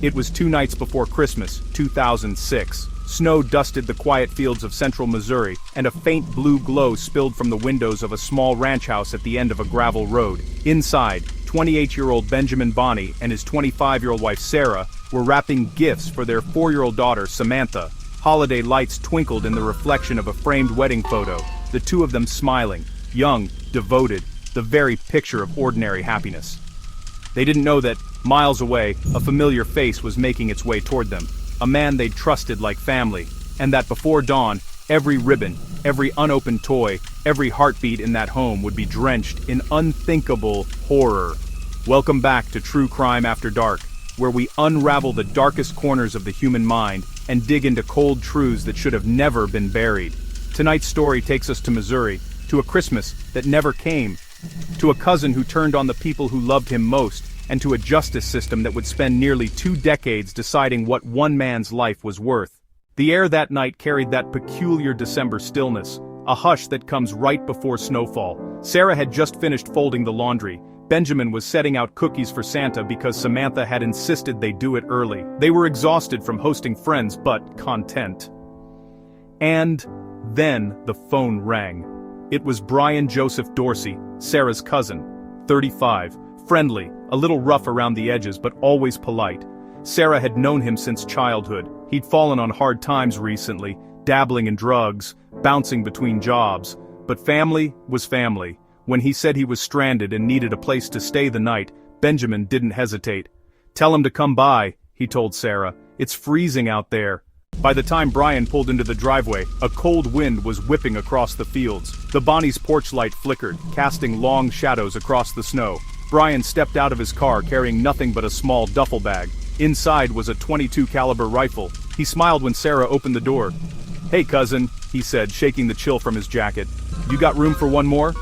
It was 2 nights before Christmas, 2006. Snow dusted the quiet fields of central Missouri, and a faint blue glow spilled from the windows of a small ranch house at the end of a gravel road. Inside, 28-year-old Benjamin Bonney and his 25-year-old wife Sarah were wrapping gifts for their 4-year-old daughter Samantha. Holiday lights twinkled in the reflection of a framed wedding photo, the two of them smiling, young, devoted, the very picture of ordinary happiness. They didn't know that, miles away, a familiar face was making its way toward them, a man they'd trusted like family, and that before dawn, every ribbon, every unopened toy, every heartbeat in that home would be drenched in unthinkable horror. Welcome back to True Crime After Dark, where we unravel the darkest corners of the human mind and dig into cold truths that should have never been buried. Tonight's story takes us to Missouri, to a Christmas that never came, to a cousin who turned on the people who loved him most, and to a justice system that would spend nearly 2 decades deciding what one man's life was worth. The air that night carried that peculiar December stillness, a hush that comes right before snowfall. Sarah had just finished folding the laundry. Benjamin was setting out cookies for Santa because Samantha had insisted they do it early. They were exhausted from hosting friends, but content. And then the phone rang. It was Brian Joseph Dorsey, Sarah's cousin, 35, friendly, a little rough around the edges but always polite. Sarah had known him since childhood. He'd fallen on hard times recently, dabbling in drugs, bouncing between jobs. But family was family. When he said he was stranded and needed a place to stay the night, Benjamin didn't hesitate. "Tell him to come by," he told Sarah. "It's freezing out there." By the time Brian pulled into the driveway, a cold wind was whipping across the fields. The Bonnie's porch light flickered, casting long shadows across the snow. Brian stepped out of his car carrying nothing but a small duffel bag. Inside was a .22 caliber rifle. He smiled when Sarah opened the door. "Hey cousin," he said, shaking the chill from his jacket. "You got room for one more?"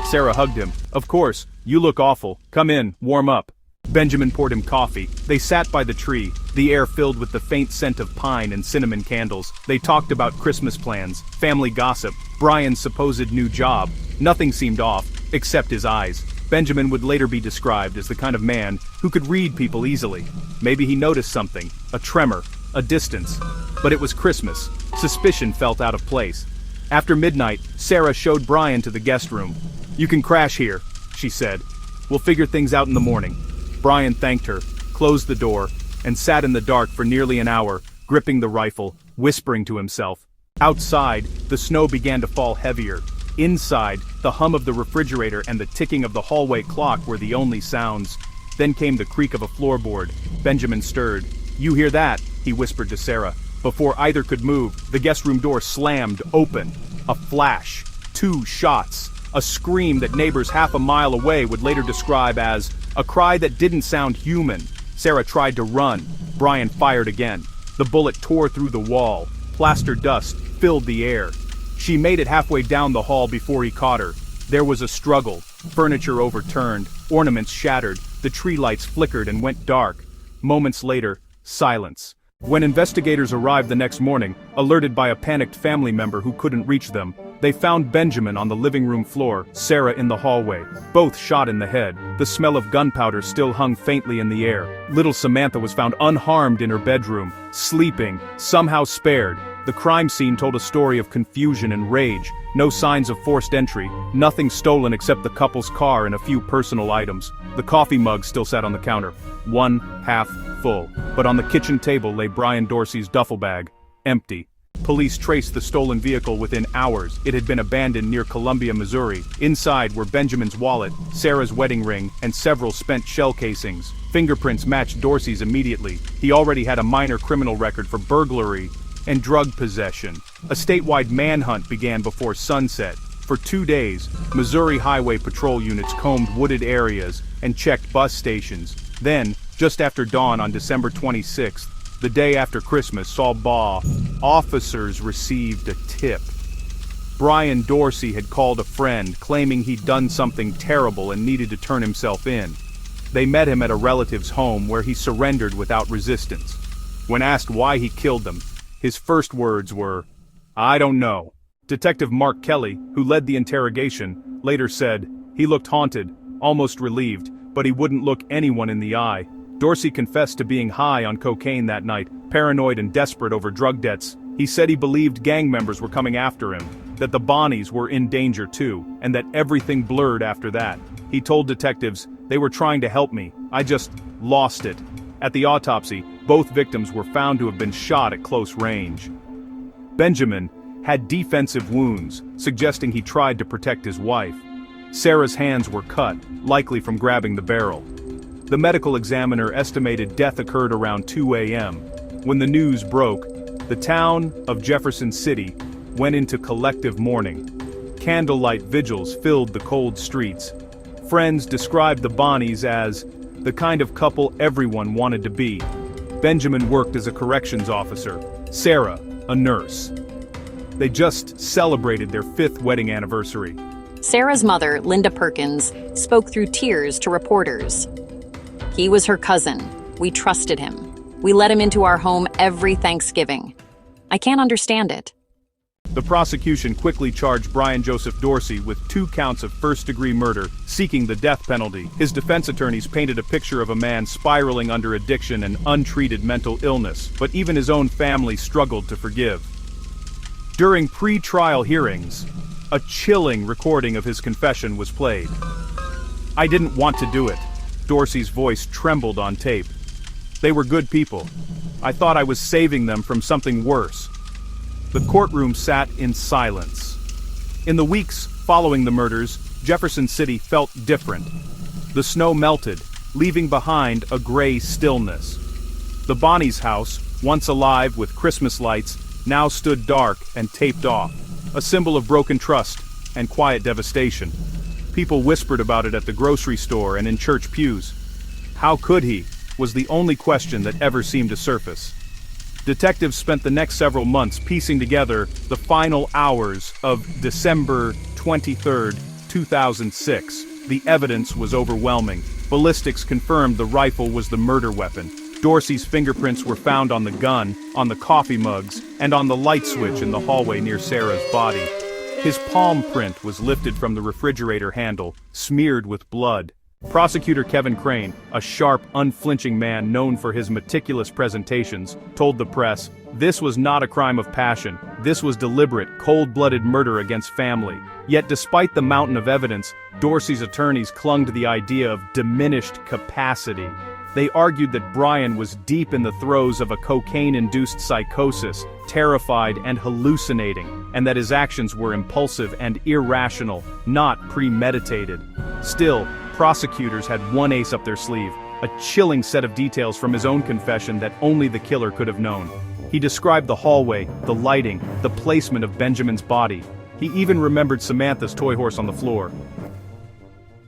Sarah hugged him. "Of course, you look awful. Come in, warm up." Benjamin poured him coffee. They sat by the tree, the air filled with the faint scent of pine and cinnamon candles. They talked about Christmas plans, family gossip, Brian's supposed new job. Nothing seemed off, except his eyes. Benjamin would later be described as the kind of man who could read people easily. Maybe he noticed something, a tremor, a distance. But it was Christmas. Suspicion felt out of place. After midnight, Sarah showed Brian to the guest room. "You can crash here," she said. "We'll figure things out in the morning." Brian thanked her, closed the door, and sat in the dark for nearly an hour, gripping the rifle, whispering to himself. Outside, the snow began to fall heavier. Inside, the hum of the refrigerator and the ticking of the hallway clock were the only sounds. Then came the creak of a floorboard. Benjamin stirred. "You hear that?" he whispered to Sarah. Before either could move, the guest room door slammed open. A flash. 2 shots. A scream that neighbors half a mile away would later describe as a cry that didn't sound human. Sarah tried to run. Brian fired again. The bullet tore through the wall. Plaster dust filled the air. She made it halfway down the hall before he caught her. There was a struggle. Furniture overturned, ornaments shattered, the tree lights flickered and went dark. Moments later, silence. When investigators arrived the next morning, alerted by a panicked family member who couldn't reach them, they found Benjamin on the living room floor, Sarah in the hallway, both shot in the head. The smell of gunpowder still hung faintly in the air. Little Samantha was found unharmed in her bedroom, sleeping, somehow spared. The crime scene told a story of confusion and rage. No signs of forced entry, nothing stolen except the couple's car and a few personal items. The coffee mug still sat on the counter, one half full. But on the kitchen table lay Brian Dorsey's duffel bag, empty. Police traced the stolen vehicle within hours. It had been abandoned near Columbia, Missouri. Inside were Benjamin's wallet, Sarah's wedding ring, and several spent shell casings. Fingerprints matched Dorsey's immediately. He already had a minor criminal record for burglary and drug possession. A statewide manhunt began before sunset. For 2 days, Missouri Highway Patrol units combed wooded areas and checked bus stations. Then, just after dawn on December 26th, the day after Christmas saw officers received a tip. Brian Dorsey had called a friend, claiming he'd done something terrible and needed to turn himself in. They met him at a relative's home where he surrendered without resistance. When asked why he killed them, his first words were, "I don't know." Detective Mark Kelly, who led the interrogation, later said, "He looked haunted, almost relieved, but he wouldn't look anyone in the eye. Dorsey confessed to being high on cocaine that night, paranoid and desperate over drug debts. He said he believed gang members were coming after him, that the Bonnies were in danger too, and that everything blurred after that. He told detectives, "They were trying to help me, I just lost it." At the autopsy, both victims were found to have been shot at close range. Benjamin had defensive wounds, suggesting he tried to protect his wife. Sarah's hands were cut, likely from grabbing the barrel. The medical examiner estimated death occurred around 2 a.m. When the news broke, the town of Jefferson City went into collective mourning. Candlelight vigils filled the cold streets. Friends described the Bonnies as the kind of couple everyone wanted to be. Benjamin worked as a corrections officer, Sarah, a nurse. They just celebrated their 5th wedding anniversary. Sarah's mother, Linda Perkins, spoke through tears to reporters. "He was her cousin. We trusted him. We let him into our home every Thanksgiving. I can't understand it." The prosecution quickly charged Brian Joseph Dorsey with 2 counts of first-degree murder, seeking the death penalty. His defense attorneys painted a picture of a man spiraling under addiction and untreated mental illness, but even his own family struggled to forgive. During pre-trial hearings, a chilling recording of his confession was played. "I didn't want to do it." Dorsey's voice trembled on tape. "They were good people. I thought I was saving them from something worse." The courtroom sat in silence. In the weeks following the murders, Jefferson City felt different. The snow melted, leaving behind a gray stillness. The Bonnies' house, once alive with Christmas lights, now stood dark and taped off, a symbol of broken trust and quiet devastation. People whispered about it at the grocery store and in church pews. "How could he?" was the only question that ever seemed to surface. Detectives spent the next several months piecing together the final hours of December 23, 2006. The evidence was overwhelming. Ballistics confirmed the rifle was the murder weapon. Dorsey's fingerprints were found on the gun, on the coffee mugs, and on the light switch in the hallway near Sarah's body. His palm print was lifted from the refrigerator handle, smeared with blood. Prosecutor Kevin Crane, a sharp, unflinching man known for his meticulous presentations, told the press, "This was not a crime of passion. This was deliberate, cold-blooded murder against family." Yet despite the mountain of evidence, Dorsey's attorneys clung to the idea of diminished capacity. They argued that Brian was deep in the throes of a cocaine-induced psychosis, terrified and hallucinating, and that his actions were impulsive and irrational, not premeditated. Still, prosecutors had one ace up their sleeve, a chilling set of details from his own confession that only the killer could have known. He described the hallway, the lighting, the placement of Benjamin's body. He even remembered Samantha's toy horse on the floor.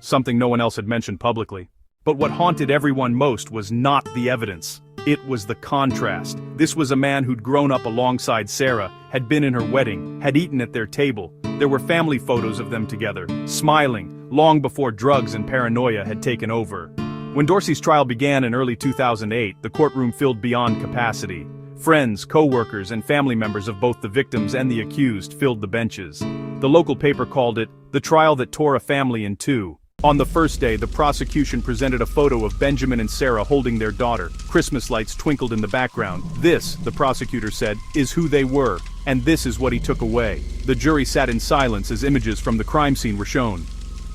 Something no one else had mentioned publicly. But what haunted everyone most was not the evidence. It was the contrast. This was a man who'd grown up alongside Sarah, had been in her wedding, had eaten at their table. There were family photos of them together, smiling, long before drugs and paranoia had taken over. When Dorsey's trial began in early 2008, the courtroom filled beyond capacity. Friends, co-workers, and family members of both the victims and the accused filled the benches. The local paper called it the trial that tore a family in two. On the first day, the prosecution presented a photo of Benjamin and Sarah holding their daughter. Christmas lights twinkled in the background. "This," the prosecutor said, "is who they were, and this is what he took away." The jury sat in silence as images from the crime scene were shown.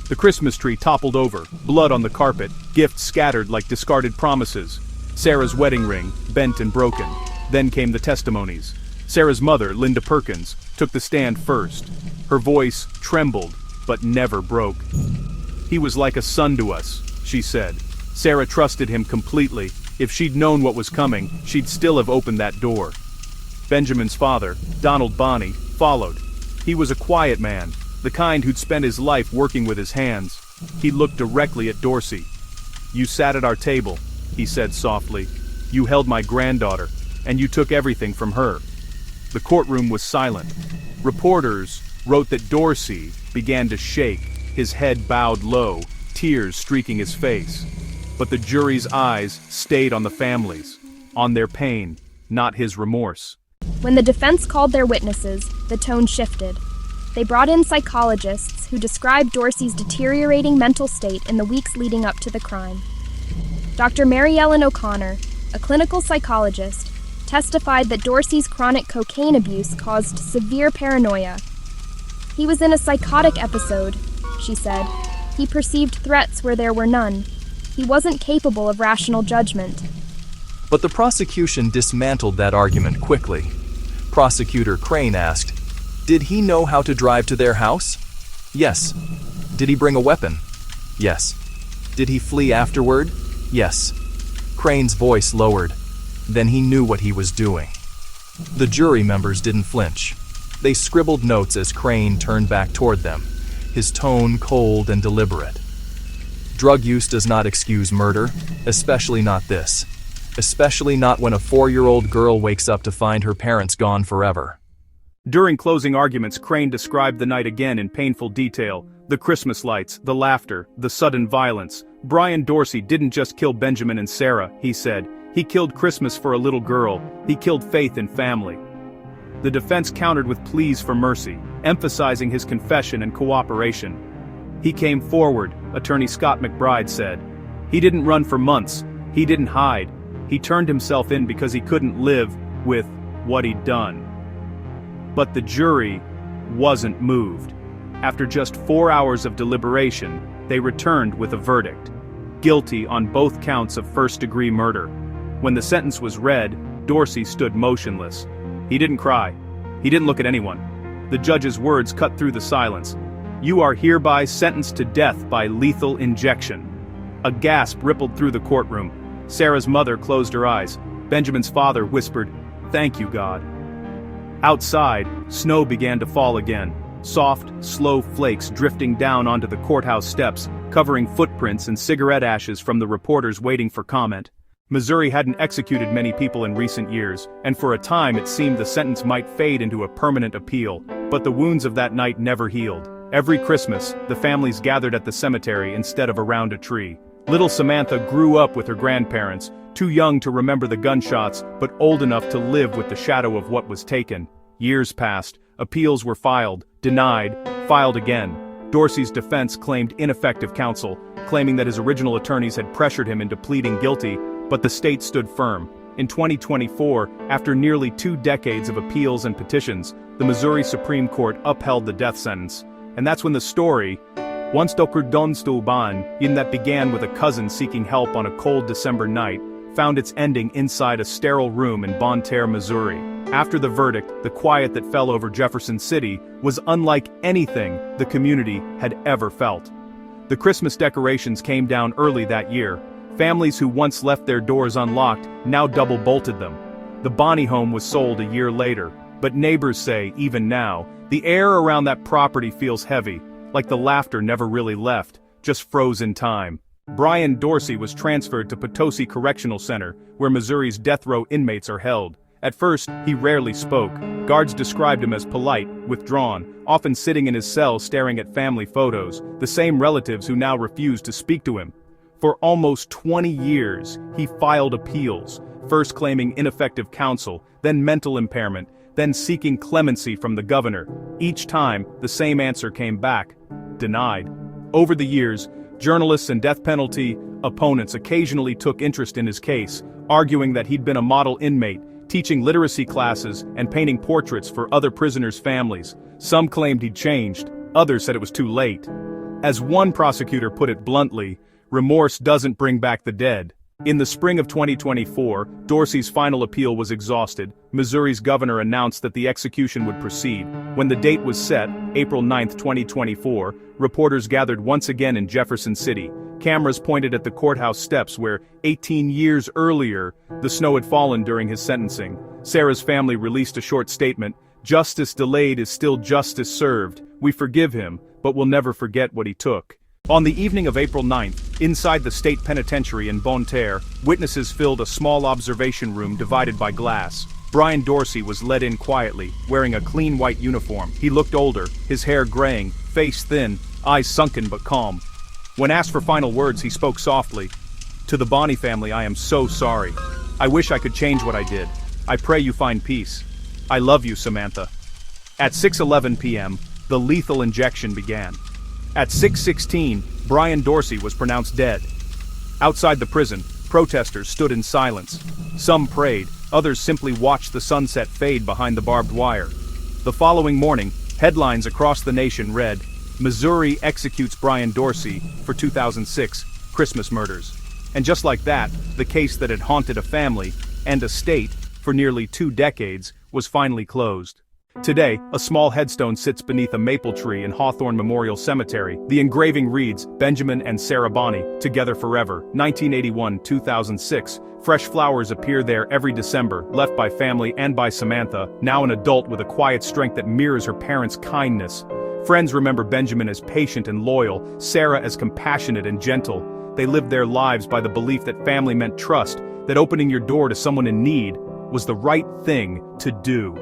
The Christmas tree toppled over, blood on the carpet, gifts scattered like discarded promises. Sarah's wedding ring, bent and broken. Then came the testimonies. Sarah's mother, Linda Perkins, took the stand first. Her voice trembled, but never broke. "He was like a son to us," she said. Sarah trusted him completely. If she'd known what was coming, she'd still have opened that door. Benjamin's father, Donald Bonney, followed. He was a quiet man, the kind who'd spent his life working with his hands. He looked directly at Dorsey. "You sat at our table," he said softly. "You held my granddaughter, and you took everything from her." The courtroom was silent. Reporters wrote that Dorsey began to shake, his head bowed low, tears streaking his face. But the jury's eyes stayed on the families, on their pain, not his remorse. When the defense called their witnesses, the tone shifted. They brought in psychologists who described Dorsey's deteriorating mental state in the weeks leading up to the crime. Dr. Mary Ellen O'Connor, a clinical psychologist, testified that Dorsey's chronic cocaine abuse caused severe paranoia. He was in a psychotic episode, she said. He perceived threats where there were none. He wasn't capable of rational judgment. But the prosecution dismantled that argument quickly. Prosecutor Crane asked, "Did he know how to drive to their house?" "Yes." "Did he bring a weapon?" "Yes." "Did he flee afterward?" "Yes." Crane's voice lowered. Then he knew what he was doing. The jury members didn't flinch. They scribbled notes as Crane turned back toward them, his tone cold and deliberate. Drug use does not excuse murder, especially not this. Especially not when a 4-year-old girl wakes up to find her parents gone forever. During closing arguments, Crane described the night again in painful detail. The Christmas lights, the laughter, the sudden violence. Brian Dorsey didn't just kill Benjamin and Sarah, he said. He killed Christmas for a little girl. He killed faith in family. The defense countered with pleas for mercy, emphasizing his confession and cooperation. He came forward, attorney Scott McBride said. He didn't run for months. He didn't hide. He turned himself in because he couldn't live with what he'd done. But the jury wasn't moved. After just 4 hours of deliberation, they returned with a verdict. Guilty on both counts of first-degree murder. When the sentence was read, Dorsey stood motionless. He didn't cry. He didn't look at anyone. The judge's words cut through the silence. "You are hereby sentenced to death by lethal injection." A gasp rippled through the courtroom. Sarah's mother closed her eyes. Benjamin's father whispered, "Thank you, God." Outside, snow began to fall again. Soft, slow flakes drifting down onto the courthouse steps, covering footprints and cigarette ashes from the reporters waiting for comment. Missouri hadn't executed many people in recent years, and for a time it seemed the sentence might fade into a permanent appeal, but the wounds of that night never healed. Every Christmas, the families gathered at the cemetery instead of around a tree. Little Samantha grew up with her grandparents, too young to remember the gunshots, but old enough to live with the shadow of what was taken. Years passed, appeals were filed, denied, filed again. Dorsey's defense claimed ineffective counsel, claiming that his original attorneys had pressured him into pleading guilty, but the state stood firm. In 2024, after nearly 2 decades of appeals and petitions, the Missouri Supreme Court upheld the death sentence. And that's when the story, once that began with a cousin seeking help on a cold December night, found its ending inside a sterile room in Bonne Terre, Missouri. After the verdict, the quiet that fell over Jefferson City was unlike anything the community had ever felt. The Christmas decorations came down early that year. Families who once left their doors unlocked now double-bolted them. The Bonney home was sold a year later, but neighbors say, even now, the air around that property feels heavy, like the laughter never really left, just froze in time. Brian Dorsey was transferred to Potosi Correctional Center, where Missouri's death row inmates are held. At first, he rarely spoke. Guards described him as polite, withdrawn, often sitting in his cell staring at family photos, the same relatives who now refused to speak to him. For almost 20 years, he filed appeals, first claiming ineffective counsel, then mental impairment, then seeking clemency from the governor. Each time, the same answer came back: denied. Over the years, journalists and death penalty opponents occasionally took interest in his case, arguing that he'd been a model inmate, teaching literacy classes and painting portraits for other prisoners' families. Some claimed he'd changed, others said it was too late. As one prosecutor put it bluntly, remorse doesn't bring back the dead. In the spring of 2024, Dorsey's final appeal was exhausted. Missouri's governor announced that the execution would proceed. When the date was set, April 9, 2024, reporters gathered once again in Jefferson City. Cameras pointed at the courthouse steps where, 18 years earlier, the snow had fallen during his sentencing. Sarah's family released a short statement: "Justice delayed is still justice served. We forgive him, but we'll never forget what he took." On the evening of April 9th, inside the state penitentiary in Bonne Terre, witnesses filled a small observation room divided by glass. Brian Dorsey was led in quietly, wearing a clean white uniform. He looked older, his hair graying, face thin, eyes sunken but calm. When asked for final words, he spoke softly. "To the Bonney family, I am so sorry. I wish I could change what I did. I pray you find peace. I love you, Samantha." At 6:11 p.m., the lethal injection began. At 6:16, Brian Dorsey was pronounced dead. Outside the prison, Protesters stood in silence. Some prayed, others simply watched the sunset fade behind the barbed wire. The following morning, headlines across the nation read, "Missouri executes Brian Dorsey for 2006 Christmas murders." And just like that, the case that had haunted a family and a state for nearly 2 decades was finally closed. Today, a small headstone sits beneath a maple tree in Hawthorne Memorial Cemetery. The engraving reads, "Benjamin and Sarah Bonney, together forever, 1981-2006. Fresh flowers appear there every December, left by family and by Samantha, now an adult with a quiet strength that mirrors her parents' kindness. Friends remember Benjamin as patient and loyal, Sarah as compassionate and gentle. They lived their lives by the belief that family meant trust, that opening your door to someone in need was the right thing to do.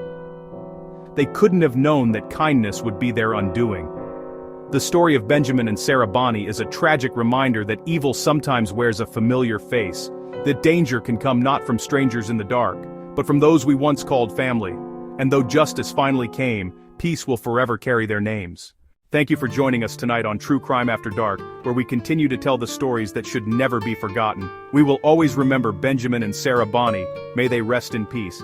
They couldn't have known that kindness would be their undoing. The story of Benjamin and Sarah Bonney is a tragic reminder that evil sometimes wears a familiar face, that danger can come not from strangers in the dark, but from those we once called family. And though justice finally came, peace will forever carry their names. Thank you for joining us tonight on True Crime After Dark, where we continue to tell the stories that should never be forgotten. We will always remember Benjamin and Sarah Bonney. May they rest in peace.